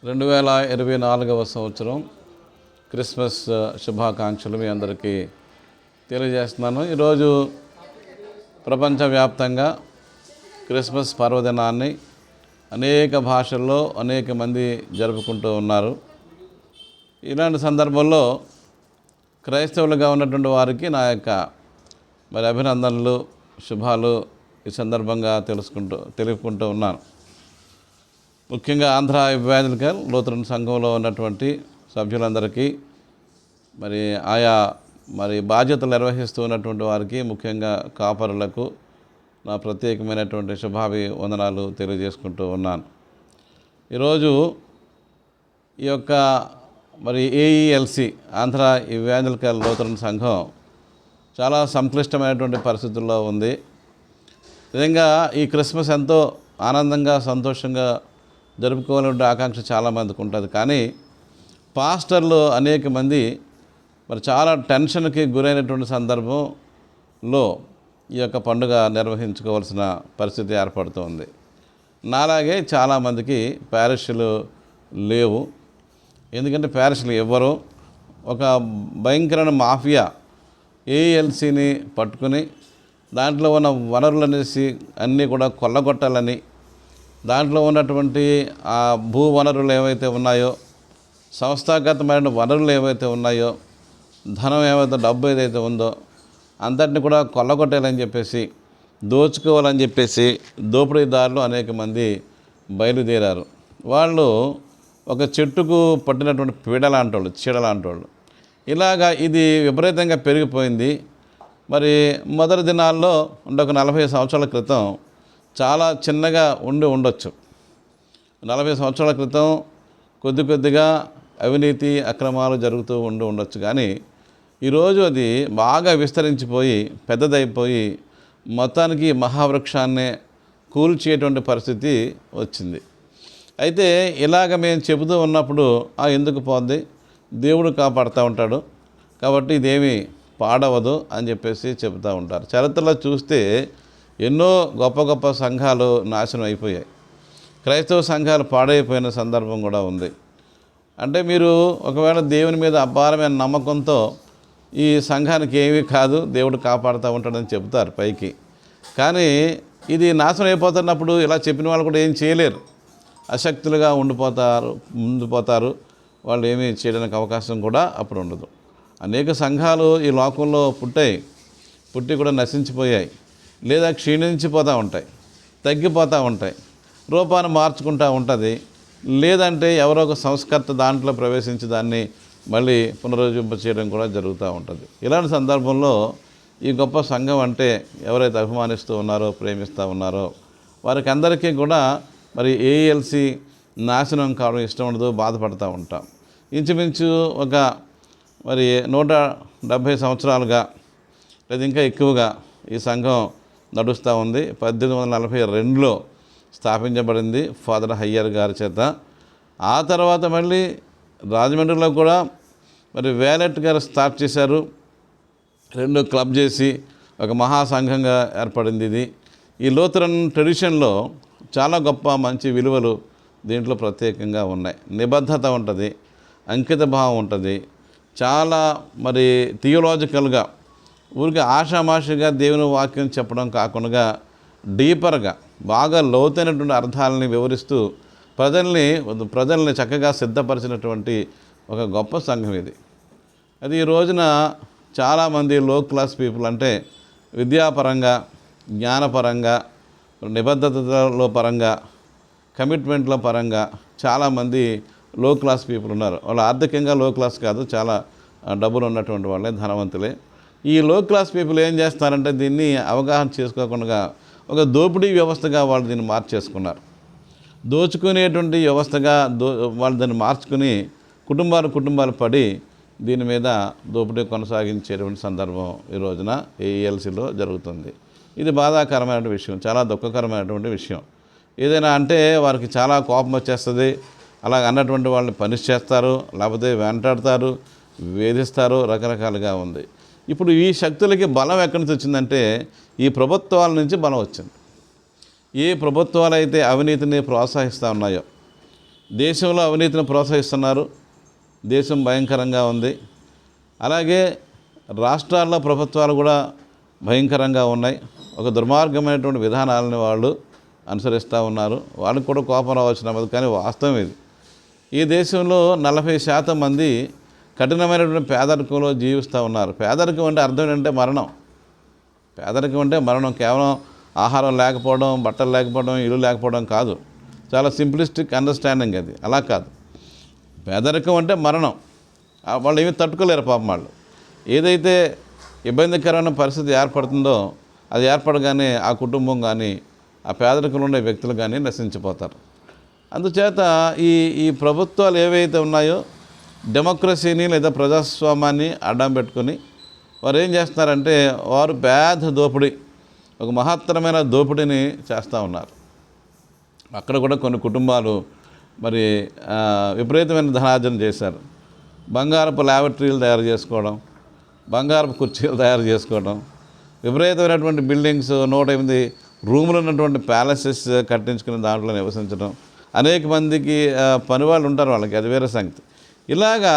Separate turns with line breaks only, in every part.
2024వ సంవత్సరం క్రిస్మస్ శుభాకాంక్షలు మీ అందరికీ తెలియజేస్తున్నాను. ఈరోజు ప్రపంచవ్యాప్తంగా క్రిస్మస్ పర్వదినాన్ని అనేక భాషల్లో అనేక మంది జరుపుకుంటూ ఉన్నారు. ఇలాంటి సందర్భంలో క్రైస్తవులుగా ఉన్నటువంటి వారికి నా యొక్క అభినందనలు, శుభాలు ఈ సందర్భంగా తెలుపుకుంటూ ఉన్నాను. ముఖ్యంగా ఆంధ్ర ఇవాంజలికల్ లూథరన్ సంఘంలో ఉన్నటువంటి సభ్యులందరికీ ఆయా బాధ్యతలు నిర్వహిస్తూ ఉన్నటువంటి వారికి, ముఖ్యంగా కాపరులకు నా ప్రత్యేకమైనటువంటి శుభాభివందనాలు తెలియజేసుకుంటూ ఉన్నాను. ఈరోజు ఈ యొక్క ఏఈఎల్సి ఆంధ్ర ఇవాంజలికల్ లూథరన్ సంఘం చాలా సంక్లిష్టమైనటువంటి పరిస్థితుల్లో ఉంది. నిజంగా ఈ క్రిస్మస్ ఎంతో ఆనందంగా, సంతోషంగా జరుపుకోవాలంటే ఆకాంక్ష చాలామందికి ఉంటుంది. కానీ పాస్టర్లు అనేక మంది చాలా టెన్షన్కి గురైనటువంటి సందర్భంలో ఈ యొక్క పండుగ నిర్వహించుకోవాల్సిన పరిస్థితి ఏర్పడుతుంది. నాలాగే చాలామందికి ప్యారిష్లు లేవు. ఎందుకంటే ప్యారిష్లు ఇవ్వరు. ఒక భయంకరమైన మాఫియా ఏఎల్సీని పట్టుకుని దాంట్లో ఉన్న వనరులనేసి అన్నీ కూడా కొల్లగొట్టాలని, దాంట్లో ఉన్నటువంటి ఆ భూ వనరులు ఏవైతే ఉన్నాయో, సంస్థాగతమైన వనరులు ఏవైతే ఉన్నాయో, ధనం ఏవైతే, డబ్బు ఏదైతే ఉందో అంతటిని కూడా కొల్లగొట్టాలని చెప్పేసి, దోచుకోవాలని చెప్పేసి దోపిడీదారులు అనేక మంది బయలుదేరారు. వాళ్ళు ఒక చెట్టుకు పట్టినటువంటి పీడలాంటోళ్ళు, చీడలాంటోళ్ళు. ఇలాగా ఇది విపరీతంగా పెరిగిపోయింది. మొదటి దినాల్లో ఒక 40 సంవత్సరాల క్రితం చాలా చిన్నగా ఉండొచ్చు. 40 సంవత్సరాల క్రితం కొద్దిగా అవినీతి, అక్రమాలు జరుగుతూ ఉండొచ్చు. కానీ ఈరోజు అది బాగా విస్తరించిపోయి పెద్దదైపోయి మొత్తానికి మహావృక్షాన్నే కూల్చేటువంటి పరిస్థితి వచ్చింది. అయితే ఇలాగ మేము చెబుతూ ఉన్నప్పుడు ఎందుకు పోద్ది, దేవుడు కాపాడుతూ ఉంటాడు కాబట్టి ఇదేమీ పాడవదు అని చెప్పేసి చెబుతూ ఉంటారు. చరిత్రలో చూస్తే ఎన్నో గొప్ప గొప్ప సంఘాలు నాశనం అయిపోయాయి. క్రైస్తవ సంఘాలు పాడైపోయిన సందర్భం కూడా ఉంది. అంటే మీరు ఒకవేళ దేవుని మీద అపారమైన నమ్మకంతో ఈ సంఘానికి ఏమీ కాదు, దేవుడు కాపాడుతూ ఉంటాడని చెబుతారు పైకి. కానీ ఇది నాశనం అయిపోతున్నప్పుడు ఇలా చెప్పిన వాళ్ళు కూడా ఏం చేయలేరు. అశక్తులుగా ముందుపోతారు. వాళ్ళు ఏమీ చేయడానికి అవకాశం కూడా అప్పుడు ఉండదు. అనేక సంఘాలు ఈ లోకంలో పుట్టి కూడా నశించిపోయాయి, లేదా క్షీణించిపోతూ ఉంటాయి, తగ్గిపోతూ ఉంటాయి, రూపాన్ని మార్చుకుంటూ ఉంటుంది. లేదంటే ఎవరో ఒక సంస్కర్త దాంట్లో ప్రవేశించి దాన్ని మళ్ళీ పునరుజ్జింప చేయడం కూడా జరుగుతూ ఉంటుంది. ఇలాంటి సందర్భంలో ఈ గొప్ప సంఘం అంటే ఎవరైతే అభిమానిస్తూ ఉన్నారో, ప్రేమిస్తూ ఉన్నారో వారికి అందరికీ కూడా ఏఎల్సి నాశనం కావడం ఇష్టం ఉండదు, బాధపడుతూ ఉంటాం. ఇంచుమించు ఒక 170 సంవత్సరాలుగా లేదా ఇంకా ఎక్కువగా ఈ సంఘం నడుస్తూ ఉంది. 1842లో స్థాపించబడింది ఫాదర్ హయ్యర్ గారి చేత. ఆ తర్వాత మళ్ళీ రాజమండ్రిలో కూడా వేలెట్ గారు స్టార్ట్ చేశారు. 2 క్లబ్ చేసి ఒక మహాసంఘంగా ఏర్పడింది ఇది. ఈ లూథరన్ ట్రెడిషన్లో చాలా గొప్ప మంచి విలువలు దీంట్లో ప్రత్యేకంగా ఉన్నాయి. నిబద్ధత ఉంటుంది, అంకిత భావం ఉంటుంది. చాలా థియోలాజికల్గా ఊరికి ఆషామాషిగా దేవుని వాక్యం చెప్పడం కాకుండా డీపర్గా బాగా లోతైనటువంటి అర్థాలని వివరిస్తూ ప్రజల్ని చక్కగా సిద్ధపరిచినటువంటి ఒక గొప్ప సంఘం ఇది. అది ఈ రోజున చాలామంది లో క్లాస్ పీపుల్, అంటే విద్యాపరంగా, జ్ఞానపరంగా, నిబద్ధతలో పరంగా, కమిట్మెంట్ల పరంగా చాలామంది లో క్లాస్ పీపుల్ ఉన్నారు. వాళ్ళు ఆర్థికంగా లో క్లాస్ కాదు, చాలా డబ్బులు ఉన్నటువంటి వాళ్ళే, ధనవంతులే. ఈ లో క్లాస్ పీపుల్ ఏం చేస్తారంటే దీన్ని అవగాహన చేసుకోకుండా ఒక దోపిడీ వ్యవస్థగా వాళ్ళు దీన్ని మార్చేసుకున్నారు. దోచుకునేటువంటి వ్యవస్థగా వాళ్ళు దాన్ని మార్చుకుని కుటుంబాలు పడి దీని మీద దోపిడీ కొనసాగించేటువంటి సందర్భం ఈ రోజున ఏఎల్సీలో జరుగుతుంది. ఇది బాధాకరమైన విషయం, చాలా దుఃఖకరమైనటువంటి విషయం. ఏదైనా అంటే వారికి చాలా కోపం వచ్చేస్తుంది. అలా అన్నటువంటి వాళ్ళని పనిష్ చేస్తారు, లేకపోతే వెంటాడతారు, వేధిస్తారు, రకరకాలుగా ఉంది. ఇప్పుడు ఈ శక్తులకి బలం ఎక్కడి నుంచి వచ్చిందంటే ఈ ప్రభుత్వాల నుంచి బలం వచ్చింది. ఏ ప్రభుత్వాలు అయితే అవినీతిని ప్రోత్సహిస్తూ ఉన్నాయో, దేశంలో అవినీతిని ప్రోత్సహిస్తున్నారు. దేశం భయంకరంగా ఉంది. అలాగే రాష్ట్రాల్లో ప్రభుత్వాలు కూడా భయంకరంగా ఉన్నాయి. ఒక దుర్మార్గమైనటువంటి విధానాలని వాళ్ళు అనుసరిస్తూ ఉన్నారు. వాళ్ళకి కూడా కోపం రావచ్చు నమ్మదు, కానీ వాస్తవం ఇది. ఈ దేశంలో 40% మంది కఠినమైనటువంటి పేదరికంలో జీవిస్తూ ఉన్నారు. పేదరికం అంటే అర్థం ఏంటంటే మరణం. పేదరికం అంటే మరణం. కేవలం ఆహారం లేకపోవడం, బట్టలు లేకపోవడం, ఇల్లు లేకపోవడం కాదు. చాలా సింప్లిస్టిక్ అండర్స్టాండింగ్ అది. అలా కాదు. పేదరికం అంటే మరణం. వాళ్ళు ఏమీ తట్టుకోలేరు పాపం. వాళ్ళు ఏదైతే ఇబ్బందికరమైన పరిస్థితి ఏర్పడుతుందో అది ఏర్పడగానే ఆ కుటుంబం కానీ ఆ పేదరికంలో ఉండే వ్యక్తులు కానీ నశించిపోతారు. అందుచేత ఈ ప్రభుత్వాలు ఏవైతే ఉన్నాయో డెమోక్రసీని లేదా ప్రజాస్వామ్యాన్ని అడ్డం పెట్టుకొని వారు ఏం చేస్తున్నారంటే వారు పేద దోపిడీ, ఒక మహత్తరమైన దోపిడీని చేస్తూ ఉన్నారు. అక్కడ కూడా కొన్ని కుటుంబాలు మరి విపరీతమైన ధనార్జన చేశారు. బంగారపు ల్యాబొరేటరీలు తయారు చేసుకోవడం, బంగారపు కుర్చీలు తయారు చేసుకోవడం, విపరీతమైనటువంటి బిల్డింగ్స్ 108 రూములు ఉన్నటువంటి ప్యాలెసెస్ కట్టించుకుని దాంట్లో నివసించడం. అనేక మందికి పనివాళ్ళు ఉంటారు, వాళ్ళకి అది వేరే సంగతి. ఇలాగా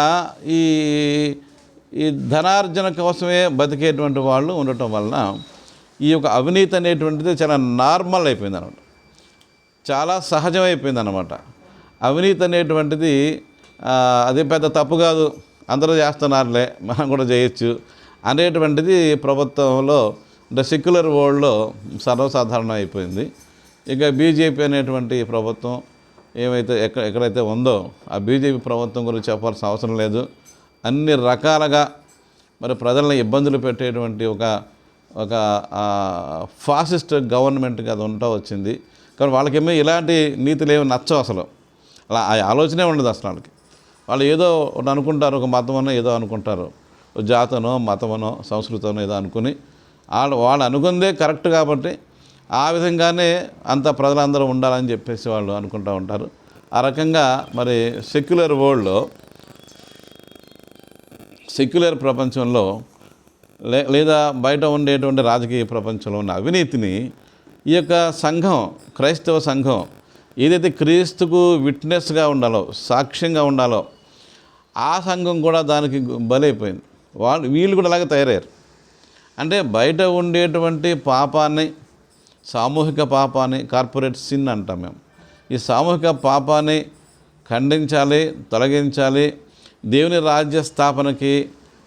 ఈ ధనార్జన కోసమే బతికేటువంటి వాళ్ళు ఉండటం వలన ఈ యొక్క అవినీతి అనేటువంటిది చాలా నార్మల్ అయిపోయింది అనమాట, చాలా సహజమైపోయింది అనమాట. అవినీతి అనేటువంటిది అది పెద్ద తప్పు కాదు, అందరూ చేస్తున్నారులే మనం కూడా చేయొచ్చు అనేటువంటిది ప్రభుత్వంలో అంటే సెక్యులర్ వరల్డ్లో సర్వసాధారణం అయిపోయింది. ఇక బీజేపీ అనేటువంటి ప్రభుత్వం ఏమైతే ఎక్కడైతే ఉందో ఆ బీజేపీ ప్రభుత్వం గురించి చెప్పాల్సిన అవసరం లేదు. అన్ని రకాలుగా మరి ప్రజలను ఇబ్బందులు పెట్టేటువంటి ఒక ఫాసిస్ట్ గవర్నమెంట్గా అది ఉంటా వచ్చింది. కానీ వాళ్ళకేమో ఇలాంటి నీతులు ఏమి నచ్చవు అసలు. అలా ఆ ఆలోచనే ఉండదు అసలు వాళ్ళకి. వాళ్ళు ఏదో అనుకుంటారు, ఒక మతమనో ఏదో అనుకుంటారు, జాతనో మతమనో సంస్కృతనో ఏదో అనుకుని వాళ్ళు అనుకుందే కరెక్ట్ కాబట్టి ఆ విధంగానే అంత ప్రజలందరూ ఉండాలని చెప్పేసి వాళ్ళు అనుకుంటూ ఉంటారు. ఆ రకంగా మరి సెక్యులర్ వరల్డ్లో, సెక్యులర్ ప్రపంచంలో లేదా బయట ఉండేటువంటి రాజకీయ ప్రపంచంలో ఉన్న అవినీతిని ఈ యొక్క సంఘం, క్రైస్తవ సంఘం ఏదైతే క్రీస్తుకు విట్నెస్గా ఉండాలో, సాక్ష్యంగా ఉండాలో ఆ సంఘం కూడా దానికి బలైపోయింది. వీళ్ళు కూడా అలాగే తయారయ్యారు. అంటే బయట ఉండేటువంటి పాపాన్ని, సామూహిక పాపాన్ని, కార్పొరేట్ సిన్ అంటాం మేము, ఈ సామూహిక పాపాన్ని ఖండించాలి, తొలగించాలి, దేవుని రాజ్య స్థాపనకి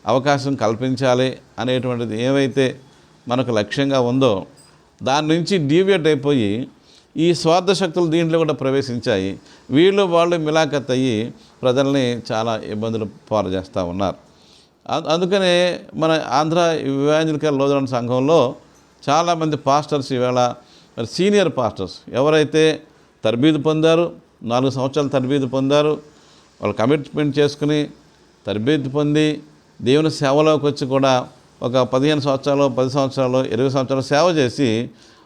అవకాశం కల్పించాలి అనేటువంటిది ఏవైతే మనకు లక్ష్యంగా ఉందో దాని నుంచి డీవియేట్ అయిపోయి ఈ స్వార్థ శక్తులు దీంట్లో కూడా ప్రవేశించాయి. వాళ్ళు మిలాఖత్ అయ్యి ప్రజల్ని చాలా ఇబ్బందులు పాలు చేస్తూ ఉన్నారు. అందుకనే మన ఆంధ్ర ఇవాంజలికల్ లూథరన్ సంఘంలో చాలామంది పాస్టర్స్ ఈవేళ మరి సీనియర్ పాస్టర్స్ ఎవరైతే తర్బీదు పొందారు, 4 సంవత్సరాలు తర్బీదు పొందారు, వాళ్ళు కమిట్మెంట్ చేసుకుని తర్బీదు పొంది దేవుని సేవలోకి వచ్చి కూడా ఒక 15 సంవత్సరాలు, 10 సంవత్సరాలు, 20 సంవత్సరాలు సేవ చేసి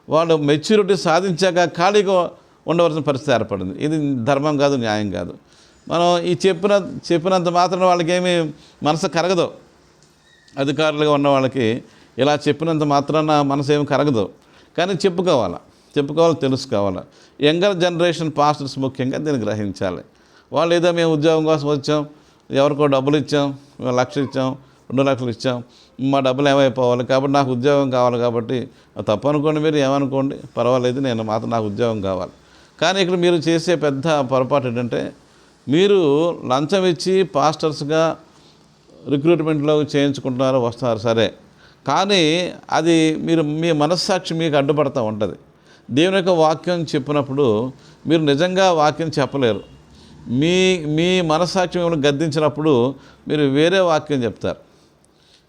వాళ్ళు మెచ్యూరిటీ సాధించాక ఖాళీగా ఉండవలసిన పరిస్థితి ఏర్పడింది. ఇది ధర్మం కాదు, న్యాయం కాదు. మనం ఈ చెప్పినంత మాత్రం వాళ్ళకేమీ మనసు కరగదు. అధికారులుగా ఉన్న వాళ్ళకి ఇలా చెప్పినంత మాత్రాన మనసు ఏమి కరగదు. కానీ చెప్పుకోవాలి, తెలుసుకోవాలి. యంగర్ జనరేషన్ పాస్టర్స్ ముఖ్యంగా దీన్ని గ్రహించాలి. వాళ్ళు ఏదో మేము ఉద్యోగం కోసం వచ్చాం, ఎవరికో డబ్బులు ఇచ్చాం, 1 లక్ష ఇచ్చాం, 2 లక్షలు ఇచ్చాం, మా డబ్బులు ఏమైపోవాలి కాబట్టి నాకు ఉద్యోగం కావాలి కాబట్టి తప్పు అనుకోండి, మీరు ఏమనుకోండి పర్వాలేదు, నాకు ఉద్యోగం కావాలి. కానీ ఇక్కడ మీరు చేసే పెద్ద పొరపాటు ఏంటంటే మీరు లంచం ఇచ్చి పాస్టర్స్గా రిక్రూట్మెంట్లో చేయించుకుంటున్నారు, వస్తున్నారు సరే, కానీ అది మీ మనస్సాక్షి మీకు అడ్డుపడుతూ ఉంటుంది. దేవుని యొక్క వాక్యం చెప్పినప్పుడు మీరు నిజంగా వాక్యం చెప్పలేరు. మీ మనస్సాక్షి మిమ్మల్ని గద్దించినప్పుడు మీరు వేరే వాక్యం చెప్తారు.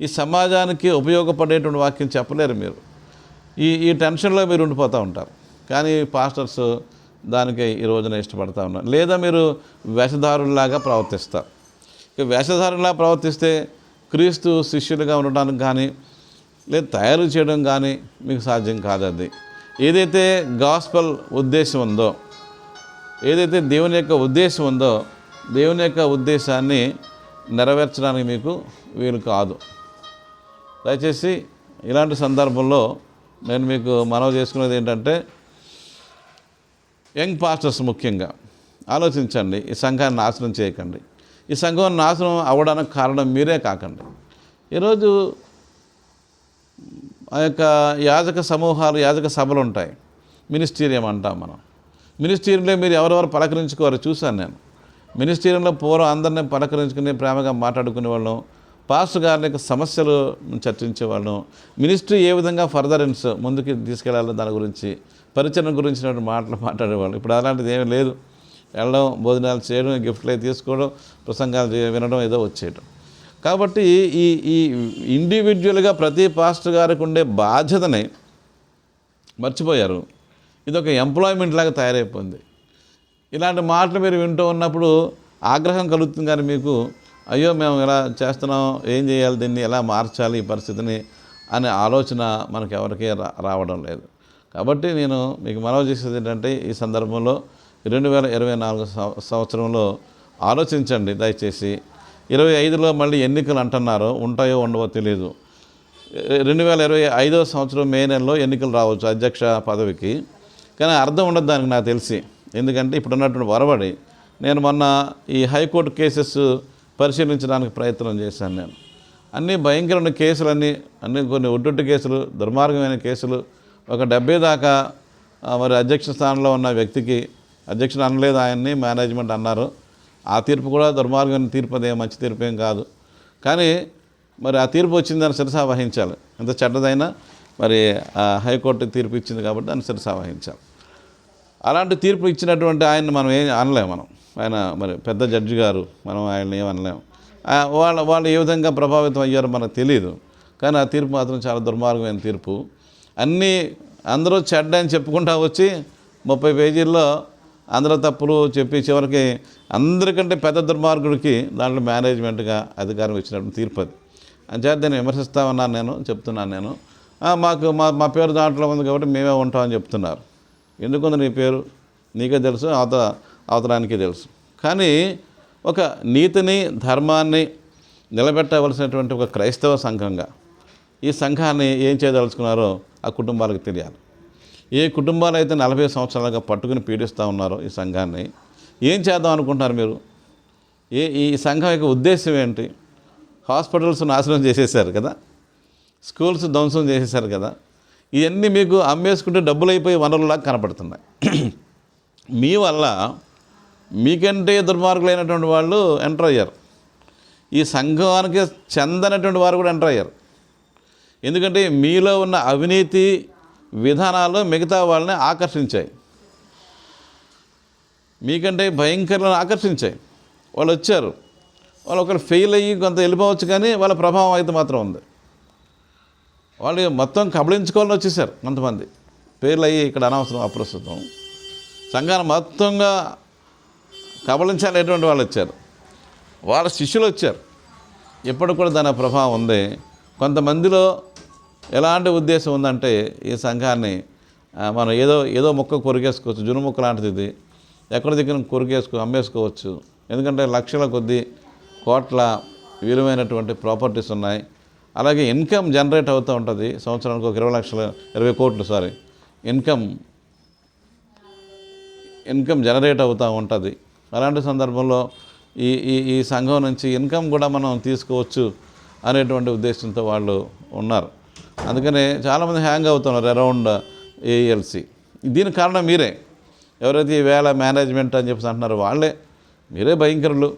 ఈ సమాజానికి ఉపయోగపడేటువంటి వాక్యం చెప్పలేరు మీరు. ఈ టెన్షన్లో మీరు ఉండిపోతూ ఉంటారు. కానీ పాస్టర్స్ దానికి ఈ రోజున ఇష్టపడతా ఉన్నారు. లేదా మీరు వేషధారులాగా ప్రవర్తిస్తారు. ఇక వేషధారులా ప్రవర్తిస్తే క్రీస్తు శిష్యులుగా ఉండడానికి కానీ లేదా తయారు చేయడం కానీ మీకు సాధ్యం కాదు. అది ఏదైతే గాస్పల్ ఉద్దేశం ఉందో, ఏదైతే దేవుని యొక్క ఉద్దేశం ఉందో, దేవుని యొక్క ఉద్దేశాన్ని నెరవేర్చడానికి మీకు వీలు కాదు. దయచేసి ఇలాంటి సందర్భంలో నేను మీకు మనవి చేసుకునేది ఏంటంటే యంగ్ పాస్టర్స్ ముఖ్యంగా ఆలోచించండి. ఈ సంఘాన్ని నాశనం చేయకండి. ఈ సంఘం నాశనం అవ్వడానికి కారణం మీరే కాకండి. ఈరోజు ఆ యొక్క యాజక సమూహాలు, యాజక సభలు ఉంటాయి, మినిస్టీరియం అంటాం మనం. మినిస్టీరియంలో మీరు ఎవరెవరు పలకరించుకోవారు చూశాను నేను. మినిస్టీరియంలో పూర్వం అందరినీ పలకరించుకుని ప్రేమగా మాట్లాడుకునే వాళ్ళం, పాస్టర్ గారి యొక్క సమస్యలు చర్చించేవాళ్ళం, మినిస్ట్రీ ఏ విధంగా ఫర్దరెన్స్ ముందుకు తీసుకెళ్ళాలో దాని గురించి, పరిచయం గురించినటువంటి మాటలు మాట్లాడేవాళ్ళు. ఇప్పుడు అలాంటిది ఏమీ లేదు. వెళ్ళడం, భోజనాలు చేయడం, గిఫ్ట్లు తీసుకోవడం, ప్రసంగాలు వినడం, ఏదో వచ్చేయడం. కాబట్టి ఈ ఇండివిజువల్గా ప్రతి పాస్టర్ గారికి ఉండే బాధ్యతని మర్చిపోయారు. ఇది ఒక ఎంప్లాయ్మెంట్ లాగా తయారైపోయింది. ఇలాంటి మాటలు మీరు వింటూ ఉన్నప్పుడు ఆగ్రహం కలుగుతుంది, కానీ మీకు అయ్యో మేము ఇలా చేస్తున్నాం, ఏం చేయాలి, దీన్ని ఎలా మార్చాలి ఈ పరిస్థితిని అనే ఆలోచన మనకు ఎవరికీ రావడం లేదు. కాబట్టి నేను మీకు మనవి చేసేది ఏంటంటే, ఈ సందర్భంలో 2024 సంవత్సరంలో ఆలోచించండి దయచేసి. 25లో మళ్ళీ ఎన్నికలు అంటున్నారు, ఉంటాయో ఉండవో తెలియదు. 2025 సంవత్సరం మే నెలలో ఎన్నికలు రావచ్చు అధ్యక్ష పదవికి. కానీ అర్థం ఉండదు దానికి నాకు తెలిసి. ఎందుకంటే ఇప్పుడున్నటువంటి వరవడి, నేను మొన్న ఈ హైకోర్టు కేసెస్ పరిశీలించడానికి ప్రయత్నం చేశాను. నేను అన్నీ భయంకరమైన కేసులన్నీ, కొన్ని ఒడ్డొట్టి కేసులు, దుర్మార్గమైన కేసులు, ఒక 70 దాకా మరి అధ్యక్ష స్థానంలో ఉన్న వ్యక్తికి, అధ్యక్షుడు అనలేదు ఆయన్ని, మేనేజ్మెంట్ అన్నారు. ఆ తీర్పు కూడా దుర్మార్గమైన తీర్పు, అదే మంచి తీర్పు ఏం కాదు. కానీ మరి ఆ తీర్పు వచ్చిందని శిరసా వహించాలి. ఎంత చెడ్డదైనా మరి హైకోర్టు తీర్పు ఇచ్చింది కాబట్టి దాన్ని శిరసా వహించాలి. అలాంటి తీర్పు ఇచ్చినటువంటి ఆయన్ని మనం ఏం అనలేము. ఆయన మరి పెద్ద జడ్జి గారు, మనం ఆయన్ని ఏం అనలేము. వాళ్ళు ఏ విధంగా ప్రభావితం అయ్యారో మనకు తెలియదు. కానీ ఆ తీర్పు మాత్రం చాలా దుర్మార్గమైన తీర్పు. అందరూ చెడ్డ అని చెప్పుకుంటా వచ్చి 30 పేజీల్లో అందరూ తప్పులు చెప్పి చివరికి అందరికంటే పెద్ద దుర్మార్గుడికి దాంట్లో మేనేజ్మెంట్గా అధికారం ఇచ్చినటువంటి తీర్పు అది. అంచేత నేను విమర్శిస్తా ఉన్నాను, నేను చెప్తున్నాను. నేను మాకు మా పేరు దాంట్లో ఉంది కాబట్టి మేమే ఉంటామని చెప్తున్నారు. ఎందుకుంది నీ పేరు? నీకే తెలుసు, అవతరానికే తెలుసు. కానీ ఒక నీతిని, ధర్మాన్ని నిలబెట్టవలసినటువంటి ఒక క్రైస్తవ సంఘంగా ఈ సంఘాన్ని ఏం చేయదలుచుకున్నారో ఆ కుటుంబాలకు తెలియాలి. ఏ కుటుంబాలు అయితే 40 సంవత్సరాలుగా పట్టుకుని పీడిస్తూ ఉన్నారో ఈ సంఘాన్ని ఏం చేద్దాం అనుకుంటున్నారు మీరు? ఈ సంఘం యొక్క ఉద్దేశం ఏంటి? హాస్పిటల్స్ నాశనం చేసేసారు కదా, స్కూల్స్ ధ్వంసం చేసేసారు కదా, ఇవన్నీ మీకు అమ్మేసుకుంటే డబ్బులు అయిపోయి వనరులాగా కనపడుతున్నాయి. మీ వల్ల మీకంటే దుర్మార్గులైనటువంటి వాళ్ళు ఎంటర్ అయ్యారు. ఈ సంఘానికి చెందనటువంటి వారు కూడా ఎంటర్ అయ్యారు. ఎందుకంటే మీలో ఉన్న అవినీతి విధానాలు మిగతా వాళ్ళని ఆకర్షించాయి, మీకంటే భయంకరంగా ఆకర్షించాయి. వాళ్ళు వచ్చారు, వాళ్ళు ఒకరు ఫెయిల్ అయ్యి కొంత వెళ్ళిపోవచ్చు, కానీ వాళ్ళ ప్రభావం అయితే మాత్రం ఉంది. వాళ్ళు మొత్తం కబళించుకోవాలని వచ్చేసారు. కొంతమంది ఫెయిల్ అయ్యి ఇక్కడ అనవసరం, అప్రస్తుతం సంఘాన్ని మొత్తంగా కబళించాలనేటువంటి వాళ్ళు వచ్చారు. వాళ్ళ శిష్యులు వచ్చారు. ఇప్పటికి కూడా దాని ప్రభావం ఉంది. కొంతమందిలో ఎలాంటి ఉద్దేశం ఉందంటే, ఈ సంఘాన్ని మనం ఏదో మొక్క కొరికేసుకోవచ్చు, జును మొక్క లాంటిది ఇది, ఎక్కడ దగ్గర అమ్మేసుకోవచ్చు. ఎందుకంటే లక్షల కొద్దీ, కోట్ల విలువైనటువంటి ప్రాపర్టీస్ ఉన్నాయి. అలాగే ఇన్కమ్ జనరేట్ అవుతూ ఉంటుంది. సంవత్సరానికి ఒక 20 కోట్లు ఇన్కమ్ జనరేట్ అవుతూ ఉంటుంది. అలాంటి సందర్భంలో ఈ సంఘం నుంచి ఇన్కమ్ కూడా మనం తీసుకోవచ్చు అనేటువంటి ఉద్దేశంతో వాళ్ళు ఉన్నారు. అందుకనే చాలామంది హ్యాంగ్ అవుతున్నారు అరౌండ్ ఏఎల్సి. దీనికి కారణం మీరే. ఎవరైతే ఈవేళ మేనేజ్మెంట్ అని చెప్పేసి అంటున్నారో వాళ్ళే. మీరే భయంకరులు,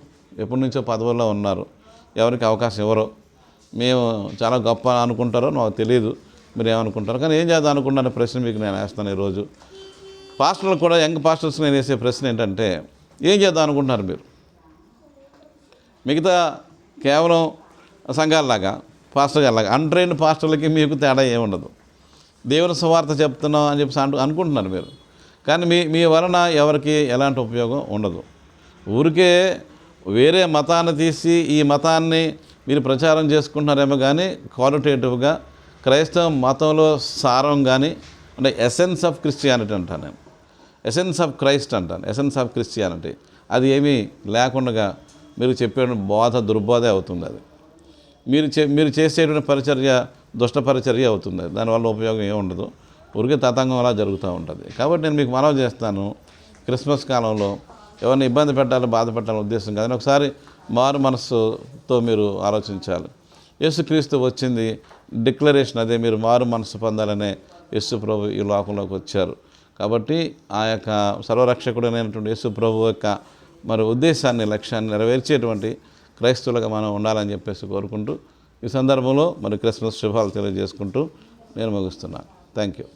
ఎప్పటి నుంచో పదవుల్లో ఉన్నారు, ఎవరికి అవకాశం ఇవ్వరు. మేము చాలా గొప్ప అనుకుంటారో నాకు తెలియదు, మీరు ఏమనుకుంటారు. కానీ ఏం చేద్దాం అనుకుంటున్న ప్రశ్న మీకు నేను వేస్తాను ఈరోజు. పాస్టర్లు కూడా, యంగ్ పాస్టర్స్ నేను వేసే ప్రశ్న ఏంటంటే, ఏం చేద్దాం అనుకుంటున్నారు మీరు? మిగతా కేవలం సంఘాలలాగా, పాస్టర్ గారిలాగా అన్ట్రైన్డ్ పాస్టర్లకి మీకు తేడా ఏముండదు. దేవుని సువార్త చెప్తున్నాం అని చెప్పి అనుకుంటున్నారు మీరు. కానీ మీ వలన ఎవరికి ఎలాంటి ఉపయోగం ఉండదు. ఊరికే వేరే మతాన్ని తీసి ఈ మతాన్ని మీరు ప్రచారం చేసుకుంటున్నారేమో, కానీ క్వాలిటేటివ్గా క్రైస్తవ మతంలో సారం కానీ, అంటే ఎసెన్స్ ఆఫ్ క్రిస్టియానిటీ అంటాను నేను, ఎసెన్స్ ఆఫ్ క్రైస్ట్ అంటాను, ఎసెన్స్ ఆఫ్ క్రిస్టియానిటీ, అది ఏమీ లేకుండా మీరు చెప్పే బోధ దుర్బోధే అవుతుంది. అది మీరు చేసేటువంటి పరిచర్య దుష్ట పరిచర్య అవుతుంది. దానివల్ల ఉపయోగం ఏమి ఉండదు, ఊరికే తతంగం అలా జరుగుతూ ఉంటుంది. కాబట్టి నేను మీకు మనవి చేస్తాను, క్రిస్మస్ కాలంలో ఎవరిని ఇబ్బంది పెట్టాలి, బాధ పెట్టాలని ఉద్దేశం కాదని ఒకసారి మారు మనస్సుతో మీరు ఆలోచించాలి. యేసుక్రీస్తు వచ్చింది డిక్లరేషన్ అదే, మీరు మారు మనసు పొందాలనే యేసు ప్రభు ఈ లోకంలోకి వచ్చారు. కాబట్టి ఆ యొక్క సర్వరక్షకుడైనటువంటి యేసు ప్రభు యొక్క మరి ఉద్దేశాన్ని, లక్ష్యాన్ని నెరవేర్చేటువంటి క్రైస్తవులుగా మనం ఉండాలని చెప్పేసి కోరుకుంటూ ఈ సందర్భంలో మరి క్రిస్మస్ శుభాలు తెలియజేసుకుంటూ నేను ముగిస్తున్నాను. Thank you.